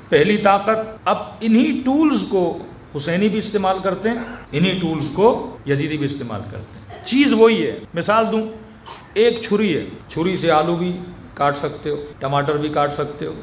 پہلی طاقت، اب انہی ٹولز کو حسینی بھی استعمال کرتے ہیں، انہی ٹولز کو یزیدی بھی استعمال کرتے ہیں، چیز وہی ہے۔ مثال دوں، ایک چھری ہے، چھری سے آلو بھی کاٹ سکتے ہو، ٹماٹر بھی کاٹ سکتے ہو،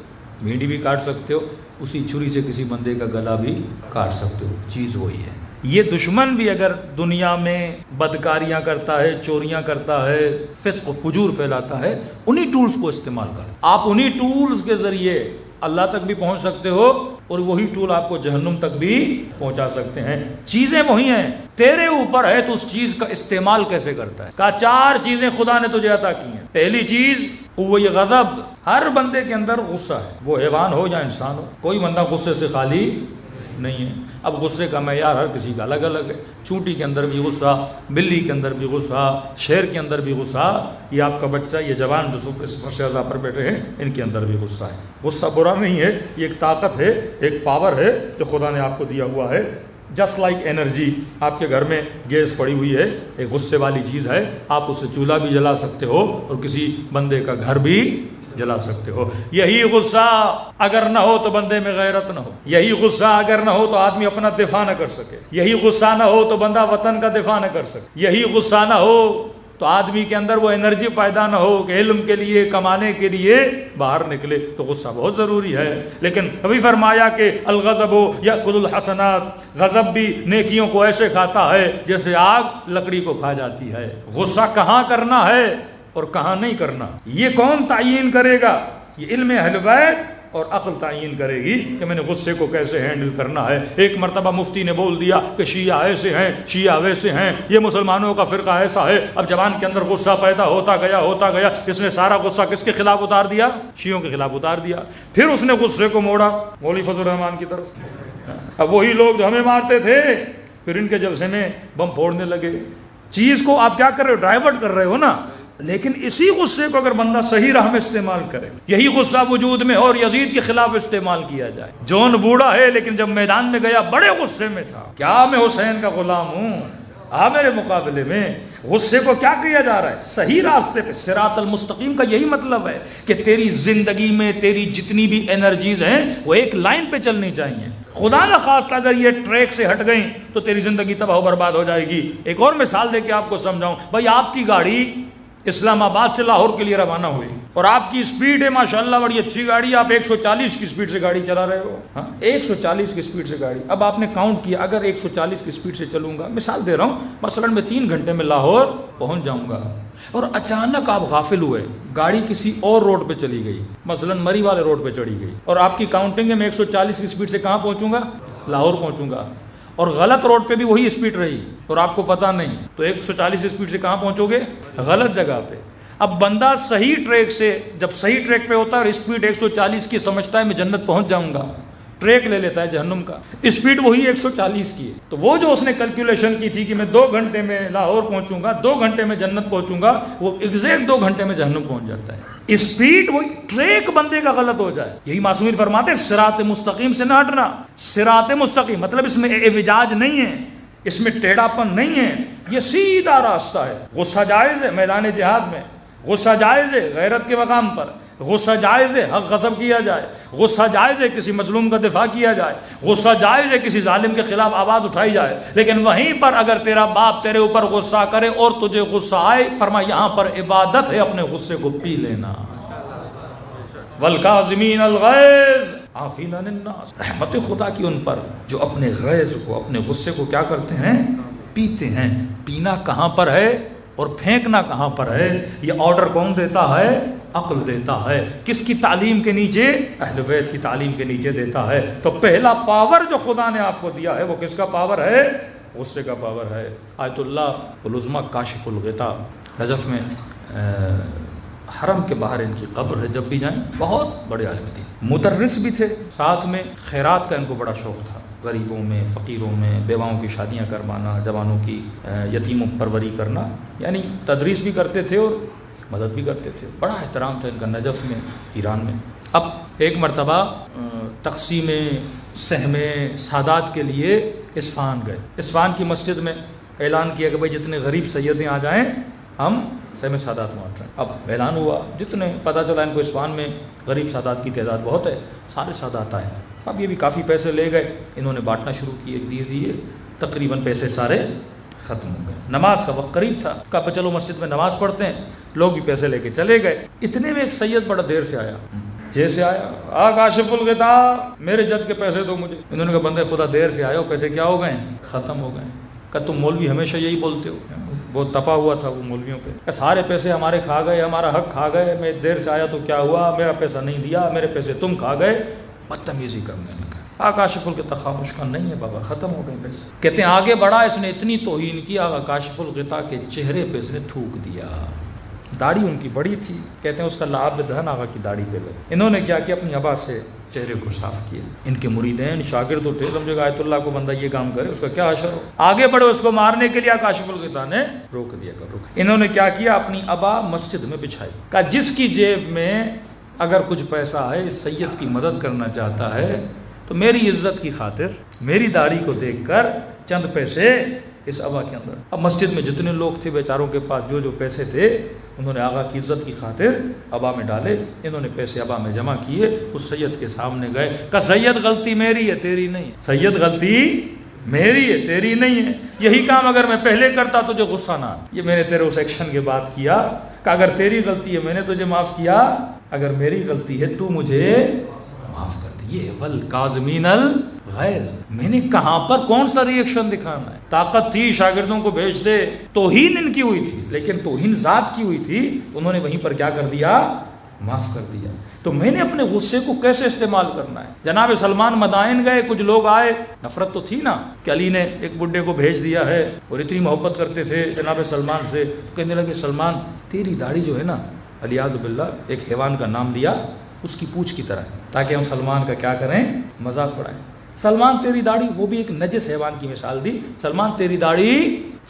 بھنڈی بھی کاٹ سکتے ہو، اسی چھری سے کسی بندے کا گلا بھی کاٹ سکتے ہو، چیز وہی ہے۔ یہ دشمن بھی اگر دنیا میں بدکاریاں کرتا ہے، چوریاں کرتا ہے، فسق و فجور پھیلاتا ہے، انہی ٹولز کو استعمال کرو۔ آپ انہی ٹولز کے ذریعے اللہ تک بھی پہنچ سکتے ہو، اور وہی ٹول آپ کو جہنم تک بھی پہنچا سکتے ہیں۔ چیزیں وہی ہیں، تیرے اوپر ہے تو اس چیز کا استعمال کیسے کرتا ہے۔ کہا 4 چیزیں خدا نے تجھے عطا کی ہیں۔ پہلی چیز قوت غضب، ہر بندے کے اندر غصہ ہے، وہ حیوان ہو یا انسان ہو، کوئی بندہ غصے سے خالی نہیں ہے۔ اب غصے کا معیار ہر کسی کا الگ الگ ہے، چونٹی کے اندر بھی غصہ، بلی کے اندر بھی غصہ، شیر کے اندر بھی غصہ، یہ آپ کا بچہ، یہ جوان جو اس مرشا پر بیٹھے ہیں، ان کے اندر بھی غصہ ہے۔ غصہ برا نہیں ہے، یہ ایک طاقت ہے، ایک پاور ہے جو خدا نے آپ کو دیا ہوا ہے۔ جسٹ لائک انرجی، آپ کے گھر میں گیس پڑی ہوئی ہے، ایک غصے والی چیز ہے، آپ اس سے چولہا بھی جلا سکتے ہو اور کسی بندے کا گھر بھی جلا سکتے ہو۔ یہی غصہ اگر نہ ہو تو بندے میں غیرت نہ ہو، یہی غصہ اگر نہ ہو تو آدمی اپنا دفاع نہ کر سکے، یہی غصہ نہ ہو تو بندہ وطن کا دفاع نہ کر سکے، یہی غصہ نہ ہو تو آدمی کے اندر وہ انرجی پیدا نہ ہو کہ علم کے لیے، کمانے کے لیے باہر نکلے۔ تو غصہ بہت ضروری ہے، لیکن ابھی فرمایا کہ الغضب یأکل الحسنات، غضب بھی نیکیوں کو ایسے کھاتا ہے جیسے آگ لکڑی کو کھا جاتی ہے۔ غصہ کہاں کرنا ہے اور کہاں نہیں کرنا، یہ کون تعین کرے گا؟ یہ علم اہل بیت اور عقل تعین کرے گی کہ میں نے غصے کو کیسے ہینڈل کرنا ہے۔ ایک مرتبہ مفتی نے بول دیا کہ شیعہ ایسے ہیں، شیعہ ویسے ہیں، یہ مسلمانوں کا فرقہ ایسا ہے۔ اب جوان کے اندر غصہ پیدا ہوتا گیا، اس نے سارا غصہ کس کے خلاف اتار دیا؟ شیعوں کے خلاف اتار دیا۔ پھر اس نے غصے کو موڑا مولوی فضل الرحمان کی طرف۔ اب وہی لوگ جو ہمیں مارتے تھے پھر ان کے جلسے میں بم پھوڑنے لگے۔ چیز کو آپ کیا کر رہے ہو؟ ڈائیورٹ کر رہے ہو نا۔ لیکن اسی غصے کو اگر بندہ صحیح راہ میں استعمال کرے، یہی غصہ وجود میں اور یزید کے خلاف استعمال کیا جائے۔ جون بوڑھا ہے لیکن جب میدان میں گیا بڑے غصے میں تھا، کیا میں حسین کا غلام ہوں؟ میرے مقابلے میں غصے کو کیا کیا جا رہا ہے؟ صحیح راستے پہ، صراط المستقیم کا یہی مطلب ہے کہ تیری زندگی میں تیری جتنی بھی انرجیز ہیں وہ ایک لائن پہ چلنی چاہیے۔ خدا نہ خواستہ اگر یہ ٹریک سے ہٹ گئیں تو تیری زندگی تباہ و برباد ہو جائے گی۔ ایک اور مثال دے کے آپ کو سمجھاؤں، بھائی آپ کی گاڑی اسلام آباد سے لاہور کے لیے روانہ ہوئی اور آپ کی سپیڈ ہے ماشاءاللہ بڑی اچھی گاڑی، آپ 140 کی سپیڈ سے گاڑی چلا رہے ہو، 140 کی سپیڈ سے گاڑی۔ اب آپ نے کاؤنٹ کیا، اگر 140 کی سپیڈ سے چلوں گا، مثال دے رہا ہوں، مثلا میں 3 گھنٹے میں لاہور پہنچ جاؤں گا، اور اچانک آپ غافل ہوئے، گاڑی کسی اور روڈ پہ چلی گئی، مثلا مری والے روڈ پہ چڑھی گئی، اور آپ کی کاؤنٹنگ ہے میں 140 کی سپیڈ سے کہاں پہنچوں گا؟ لاہور پہنچوں گا، اور غلط روڈ پہ بھی وہی سپیڈ رہی اور آپ کو پتا نہیں، تو 140 سپیڈ سے کہاں پہنچو گے؟ غلط جگہ پہ۔ اب بندہ صحیح ٹریک سے، جب صحیح ٹریک پہ ہوتا ہے اور اسپیڈ 140 کی سمجھتا ہے میں جنت پہنچ جاؤں گا، ٹریک لے لیتا ہے جہنم کا، اسپیڈ وہی 140 کی ہے۔ تو وہ جو اس نے کیلکولیشن کی تھی کہ میں 2 گھنٹے میں لاہور پہنچوں گا، 2 گھنٹے میں جنت پہنچوں گا، وہ ایگزیکٹ 2 گھنٹے میں جہنم پہنچ جاتا ہے۔ اسپیڈ وہی، ٹریک بندے کا غلط ہو جائے۔ یہی معصومین فرماتے ہیں صراط مستقیم سے نہ ہٹنا۔ صراط مستقیم مطلب اس میں اعوجاج نہیں ہے، اس میں ٹیڑھا پن نہیں ہے، یہ سیدھا راستہ ہے۔ غصہ جائز ہے میدان جہاد میں، غصہ جائز ہے غیرت کے مقام پر، غصہ جائز ہے حق غصب کیا جائے، غصہ جائز ہے کسی مظلوم کا دفاع کیا جائے، غصہ جائز ہے کسی ظالم کے خلاف آواز اٹھائی جائے۔ لیکن وہیں پر اگر تیرا باپ تیرے اوپر غصہ کرے اور تجھے غصہ آئے، فرمایا یہاں پر عبادت ہے اپنے غصے کو پی لینا۔ والکاظمین الغیظ عافین عن الناس، رحمت خدا کی ان پر جو اپنے غیظ کو، اپنے غصے کو کیا کرتے ہیں؟ پیتے ہیں۔ پینا کہاں پر ہے اور پھینکنا کہاں پر ہے؟ یہ آرڈر کون دیتا ہے؟ عقل دیتا ہے۔ کس کی تعلیم کے نیچے؟ اہل بیت کی تعلیم کے نیچے دیتا ہے۔ تو پہلا پاور جو خدا نے آپ کو دیا ہے وہ کس کا پاور ہے؟ غصے کا پاور ہے۔ آیت اللہ العظمیٰ کاشف الغطاء، نجف میں حرم کے باہر ان کی قبر ہے، جب بھی جائیں، بہت بڑے عالم تھے، مدرس بھی تھے، ساتھ میں خیرات کا ان کو بڑا شوق تھا، غریبوں میں، فقیروں میں، بیواؤں کی شادیاں کروانا، جوانوں کی یتیموں پروری کرنا، یعنی تدریس بھی کرتے تھے اور مدد بھی کرتے تھے۔ بڑا احترام تھا ان کا نجف میں، ایران میں۔ اب ایک مرتبہ تقسیم سہم سادات کے لیے اصفہان گئے۔ اصفہان کی مسجد میں اعلان کیا کہ بھائی جتنے غریب سیدیں آ جائیں ہم سہم سادات بانٹ رہے ہیں۔ اب اعلان ہوا، جتنے پتہ چلا ان کو اصفہان میں غریب سادات کی تعداد بہت ہے، سارے سادات آئے۔ اب یہ بھی کافی پیسے لے گئے، انہوں نے بانٹنا شروع کیے، دیے تقریباً پیسے سارے ختم ہو گئے۔ نماز کا وقت قریب تھا، کہا چلو مسجد میں نماز پڑھتے ہیں، لوگ بھی پیسے لے کے چلے گئے۔ اتنے میں ایک سید بڑا دیر سے آیا، جیسے آیا کاشف الغطاء، میرے جد کے پیسے دو مجھے۔ انہوں نے کہا بندے خدا دیر سے آئے ہو، پیسے کیا ہو گئے؟ ختم ہو گئے۔ کہا تم مولوی ہمیشہ یہی بولتے ہو، بہت تپا ہوا تھا وہ مولویوں پہ، کہ سارے پیسے ہمارے کھا گئے، ہمارا حق کھا گئے، میں دیر سے آیا تو کیا ہوا، میرا پیسہ نہیں دیا، میرے پیسے تم کھا گئے، بدتمیزی کرنے لگا۔ کاشف الغطاء خاموش کا نہیں ہے بابا، ختم ہو گئے پیسے۔ کہتے ہیں آگے بڑھا، اس نے اتنی توہین کی، آقا کاشف الغطاء کے چہرے پہ اس نے تھوک دیا۔ داڑھی ان کی بڑی تھی، کہتے ہیں اس کا لعاب دہن آقا کی داڑھی پہ لگا۔ انہوں نے کیا کیا، اپنی ابا سے چہرے کو صاف کیا۔ ان کے مریدین شاگرد تھے، سمجھے گا آیت اللہ کو بندہ یہ کام کرے اس کا کیا حشر ہو، آگے بڑھو، اس کو مارنے کے لیے کاشف الغطاء نے روک دیا کر روک۔ انہوں نے کیا کیا، اپنی ابا مسجد میں بچھائی، کہا جس کی جیب میں اگر کچھ پیسہ ہے، اس سید کی مدد کرنا چاہتا ہے تو میری عزت کی خاطر میری داڑھی کو دیکھ کر چند پیسے اس ابا کے اندر۔ اب مسجد میں جتنے لوگ تھے بیچاروں کے پاس جو پیسے تھے، انہوں نے آقا کی عزت کی خاطر ابا میں ڈالے۔ انہوں نے پیسے ابا میں جمع کیے، اس سید کے سامنے گئے، کہا سید غلطی میری ہے تیری نہیں، سید غلطی میری ہے تیری نہیں ہے، یہی کام اگر میں پہلے کرتا تجھے غصہ نہ، یہ میں نے تیرے اس ایکشن کے بعد کیا، کہ اگر تیری غلطی ہے میں نے تجھے معاف کیا، اگر میری غلطی ہے تو مجھے معاف کر دی۔ یہ والکاظمین الغیظ، میں نے کہاں پر کون سا ری ایکشن دکھانا ہے؟ طاقت تھی شاگردوں کو بھیج دے، توہین ان کی ہوئی تھی، لیکن توہین ذات کی ہوئی تھی، انہوں نے وہیں پر کیا کر دیا، معاف کر دیا۔ تو میں نے اپنے غصے کو کیسے استعمال کرنا ہے؟ جناب سلمان مدائن گئے، کچھ لوگ آئے، نفرت تو تھی نا کہ علی نے ایک بڈھے کو بھیج دیا ہے اور اتنی محبت کرتے تھے جناب سلمان سے، کہنے لگے سلمان تیری داڑھی جو ہے نا، علیاذ باللہ ایک حیوان کا نام لیا، اس کی پوچھ کی طرح ہے، تاکہ ہم سلمان کا کیا کریں، مذاق اڑائیں۔ سلمان تیری داڑھی، وہ بھی ایک نجس حیوان کی مثال دی، سلمان تیری داڑھی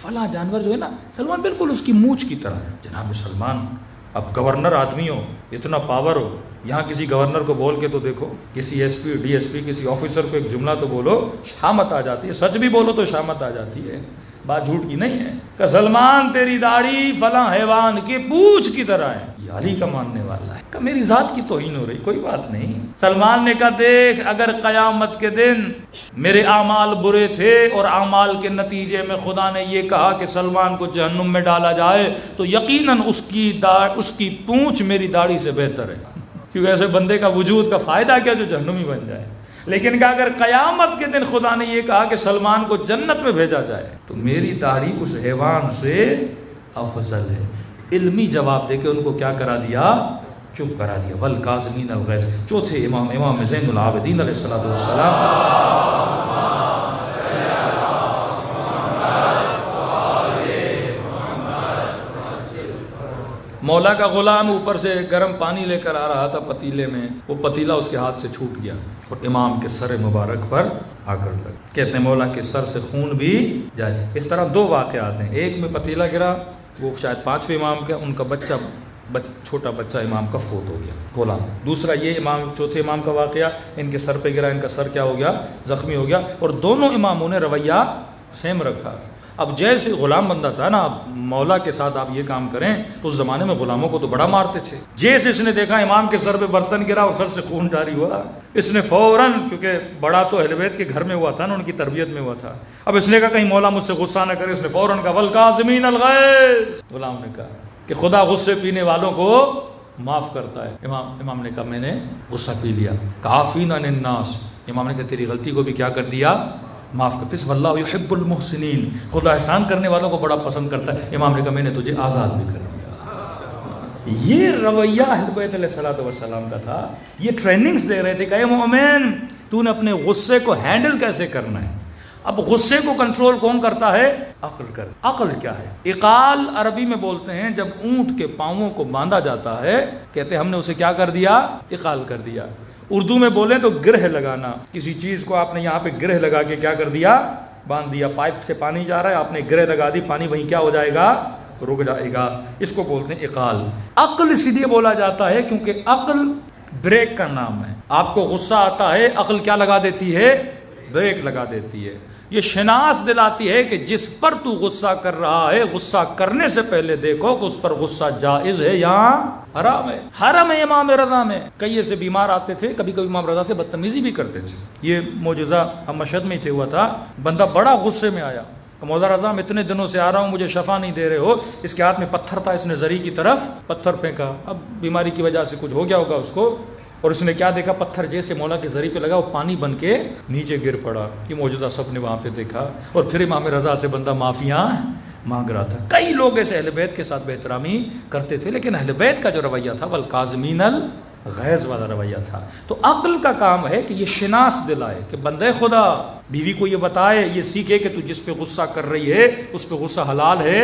فلاں جانور جو ہے نا، سلمان بالکل اس کی مونچھ کی طرح ہے۔ جناب سلمان اب گورنر آدمی ہو، اتنا پاور ہو، یہاں کسی گورنر کو بول کے تو دیکھو، کسی S P D S P کسی آفیسر کو ایک جملہ تو بولو، شامت آ جاتی ہے، سچ بھی بولو تو شامت آ جاتی ہے، بات جھوٹ کی نہیں ہے۔ کہ سلمان تیری داڑھی فلاں حیوان کی پوچھ کی طرح ہے، یہ علی کا ماننے والا ہے، کہ میری ذات کی توہین ہو رہی، کوئی بات نہیں۔ سلمان نے کہا دیکھ، اگر قیامت کے دن میرے اعمال برے تھے اور اعمال کے نتیجے میں خدا نے یہ کہا کہ سلمان کو جہنم میں ڈالا جائے، تو یقیناً اس کی پونچھ میری داڑھی سے بہتر ہے، کیونکہ ایسے بندے کا وجود کا فائدہ کیا جو جہنمی بن جائے۔ لیکن کہ اگر قیامت کے دن خدا نے یہ کہا کہ سلمان کو جنت میں بھیجا جائے تو میری داڑھی اس حیوان سے افضل ہے۔ علمی جواب دے کے ان کو کیا کرا دیا، چپ کرا دیا۔ والکاظمین الغیظ۔ چوتھے امام زین العابدین علیہ الصلوۃ والسلام، مولا کا غلام اوپر سے گرم پانی لے کر آ رہا تھا پتیلے میں، وہ پتیلا اس کے ہاتھ سے چھوٹ گیا اور امام کے سر مبارک پر آ کر لگا۔ کہتے ہیں مولا کے سر سے خون بھی جائے۔ اس طرح دو واقعات ہیں، ایک میں پتیلا گرا، وہ شاید 5ویں امام کا، ان کا بچہ چھوٹا بچہ امام کا فوت ہو گیا غلام۔ دوسرا یہ چوتھے امام کا واقعہ، ان کے سر پہ گرا، ان کا سر کیا ہو گیا، زخمی ہو گیا، اور دونوں اماموں نے رویہ سیم رکھا۔ اب جیسے غلام بندہ تھا نا، مولا کے ساتھ آپ یہ کام کریں تو اس زمانے میں غلاموں کو تو بڑا مارتے تھے۔ جیسے اس نے دیکھا امام کے سر پہ برتن گرا اور سر سے خون جاری ہوا، اس نے فوراً، کیونکہ بڑا تو اہل بیت کے گھر میں ہوا تھا نا، ان کی تربیت میں ہوا تھا، اب اس نے کہا کہیں مولا مجھ سے غصہ نہ کرے، اس نے فوراً کہا والکاظمین الغیظ۔ غلام نے کہا کہ خدا غصے پینے والوں کو معاف کرتا ہے۔ امام نے کہا میں نے غصہ پی لیا۔ کافین عن الناس، امام نے کہا تیری غلطی کو بھی کیا کر دیا، معاف کر۔ پھر واللہ یحب المحسنین، خدا احسان کرنے والوں کو بڑا پسند کرتا ہے۔ امام نے کہا میں نے تجھے آزاد بھی کر دیا۔ یہ رویہ اہل بیت علیہ الصلوۃ والسلام کا تھا۔ یہ ٹریننگز دے رہے تھے کہ اے مومن، تو نے اپنے غصے کو ہینڈل کیسے کرنا ہے۔ اب غصے کو کنٹرول کون کرتا ہے، عقل کر۔ عقل کیا ہے، اقال عربی میں بولتے ہیں جب اونٹ کے پاؤں کو باندھا جاتا ہے، کہتے ہیں ہم نے اسے کیا کر دیا، اقال کر دیا۔ اردو میں بولیں تو گرہ لگانا، کسی چیز کو آپ نے یہاں پہ گرہ لگا کے کیا کر دیا، باندھ دیا۔ پائپ سے پانی جا رہا ہے، آپ نے گرہ لگا دی، پانی وہیں کیا ہو جائے گا، رک جائے گا۔ اس کو بولتے ہیں اقال۔ عقل اس لیے بولا جاتا ہے کیونکہ عقل بریک کا نام ہے۔ آپ کو غصہ آتا ہے، عقل کیا لگا دیتی ہے، بریک لگا دیتی ہے۔ یہ شناس دلاتی ہے کہ جس پر تو غصہ کر رہا ہے غصہ کرنے سے پہلے دیکھو کہ اس پر غصہ جائز ہے یا حرام ہے. حرم ہے امام رضا میں کئی ایسے بیمار آتے تھے, کبھی کبھی امام رضا سے بدتمیزی بھی کرتے تھے. یہ معجزہ ہم مشہد میں ہی ہوا تھا. بندہ بڑا غصے میں آیا, مولا رضا میں اتنے دنوں سے آ رہا ہوں, مجھے شفا نہیں دے رہے ہو. اس کے ہاتھ میں پتھر تھا, اس نے زری کی طرف پتھر پھینکا. اب بیماری کی وجہ سے کچھ ہو گیا ہوگا اس کو, اور اس نے کیا دیکھا, پتھر جیسے مولا کی زری پہ لگا وہ پانی بن کے نیچے گر پڑا. یہ معجزہ سب نے وہاں پہ دیکھا, اور پھر امام رضا سے بندہ معافیاں مانگ رہا تھا. کئی لوگ ایسے اہل بیت کے ساتھ بے احترامی کرتے تھے, لیکن اہل بیت کا جو رویہ تھا والکاظمین الغیظ والا رویہ تھا. تو عقل کا کام ہے کہ یہ شناس دلائے کہ بندے خدا بیوی کو یہ بتائے, یہ سیکھے کہ تو جس پہ غصہ کر رہی ہے اس پہ غصہ حلال ہے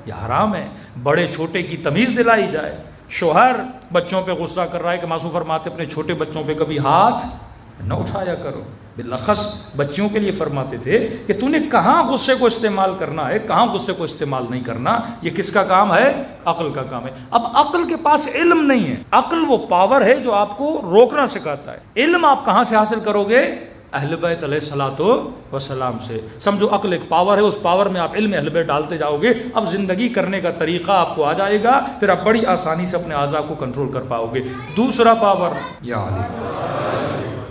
یا حرام ہے. بڑے چھوٹے کی تمیز دلائی جائے. شوہر بچوں پہ غصہ کر رہا ہے کہ معصوم فرماتے اپنے چھوٹے بچوں پہ کبھی ہاتھ نہ اٹھایا کرو. بالاخص بچیوں کے لیے فرماتے تھے کہ تو نے کہاں غصے کو استعمال کرنا ہے, کہاں غصے کو استعمال نہیں کرنا. یہ کس کا کام ہے؟ عقل کا کام ہے. اب عقل کے پاس علم نہیں ہے. عقل وہ پاور ہے جو آپ کو روکنا سکھاتا ہے. علم آپ کہاں سے حاصل کرو گے؟ اہل بیت علیہ الصلوۃ والسلام سے. سمجھو عقل ایک پاور ہے, اس پاور میں آپ علم اہل بیت ڈالتے جاؤ گے, اب زندگی کرنے کا طریقہ آپ کو آ جائے گا, پھر آپ بڑی آسانی سے اپنے اعضاء کو کنٹرول کر پاؤ گے. دوسرا پاور, یا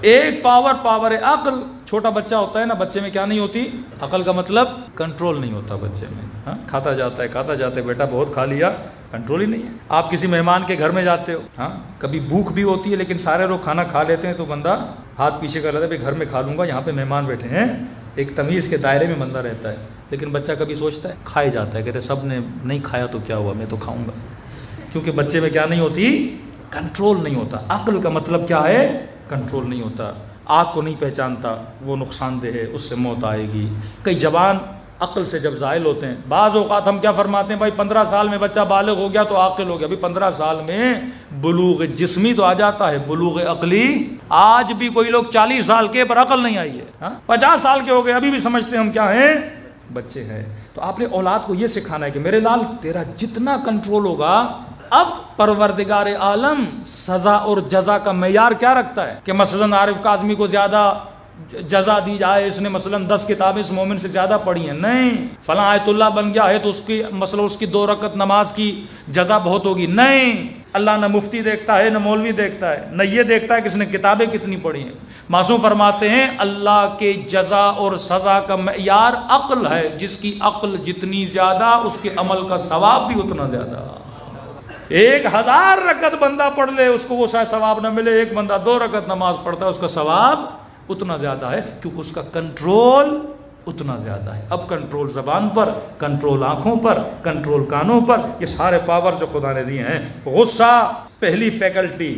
ایک پاور ہے عقل. چھوٹا بچہ ہوتا ہے نا, بچے میں کیا نہیں ہوتی؟ عقل کا مطلب کنٹرول نہیں ہوتا بچے میں. ہاں, کھاتا جاتا ہے بیٹا بہت کھا لیا, کنٹرول ہی نہیں ہے. آپ کسی مہمان کے گھر میں جاتے ہو, ہاں کبھی بھوک بھی ہوتی ہے لیکن سارے لوگ کھانا کھا لیتے ہیں تو بندہ ہاتھ پیچھے کر لیتا ہے, گھر میں کھا لوں گا, یہاں پہ مہمان بیٹھے ہیں. ایک تمیز کے دائرے میں بندہ رہتا ہے. لیکن بچہ کبھی سوچتا ہے, کھائے جاتا ہے, کہتے سب نے نہیں کھایا تو کیا ہوا, میں تو کھاؤں گا. کیونکہ بچے میں کیا نہیں ہوتی؟ کنٹرول نہیں ہوتا. عقل کا مطلب کیا ہے؟ کنٹرول نہیں ہوتا. آگ کو نہیں پہچانتا, وہ نقصان دہ ہے, اس سے موت آئے گی. کئی جوان عقل سے جب زائل ہوتے ہیں, بعض اوقات ہم کیا فرماتے ہیں, بھائی 15 سال میں بچہ بالغ ہو گیا تو عاقل ہو گیا. ابھی 15 سال میں بلوغ جسمی تو آ جاتا ہے, بلوغ عقلی آج بھی کوئی لوگ 40 سال کے پر عقل نہیں آئی ہے, 50 سال کے ہو گئے ابھی بھی سمجھتے ہیں ہم کیا ہیں, بچے ہیں. تو آپ نے اولاد کو یہ سکھانا ہے کہ میرے لال تیرا جتنا کنٹرول ہوگا. اب پروردگار عالم سزا اور جزا کا معیار کیا رکھتا ہے کہ مثلاً عارف کاظمی کو زیادہ جزا دی جائے, اس نے مثلاً 10 کتابیں اس مومن سے زیادہ پڑھی ہیں, نہیں. فلاں آیت اللہ بن گیا ہے تو اس کی مثلا اس کی 2 رکعت نماز کی جزا بہت ہوگی, نہیں. اللہ نہ مفتی دیکھتا ہے, نہ مولوی دیکھتا ہے, نہ یہ دیکھتا ہے کہ اس نے کتابیں کتنی پڑھی ہیں. معصوم فرماتے ہیں اللہ کے جزا اور سزا کا معیار عقل ہے. جس کی عقل جتنی زیادہ اس کے عمل کا ثواب بھی اتنا زیادہ. 1000 رکعت بندہ پڑھ لے اس کو وہ شاید ثواب نہ ملے, ایک بندہ 2 رکعت نماز پڑھتا ہے اس کا ثواب اتنا زیادہ ہے, کیونکہ اس کا کنٹرول اتنا زیادہ ہے. اب کنٹرول زبان پر, کنٹرول آنکھوں پر, کنٹرول کانوں پر, یہ سارے پاور جو خدا نے دیے ہیں. غصہ پہلی فیکلٹی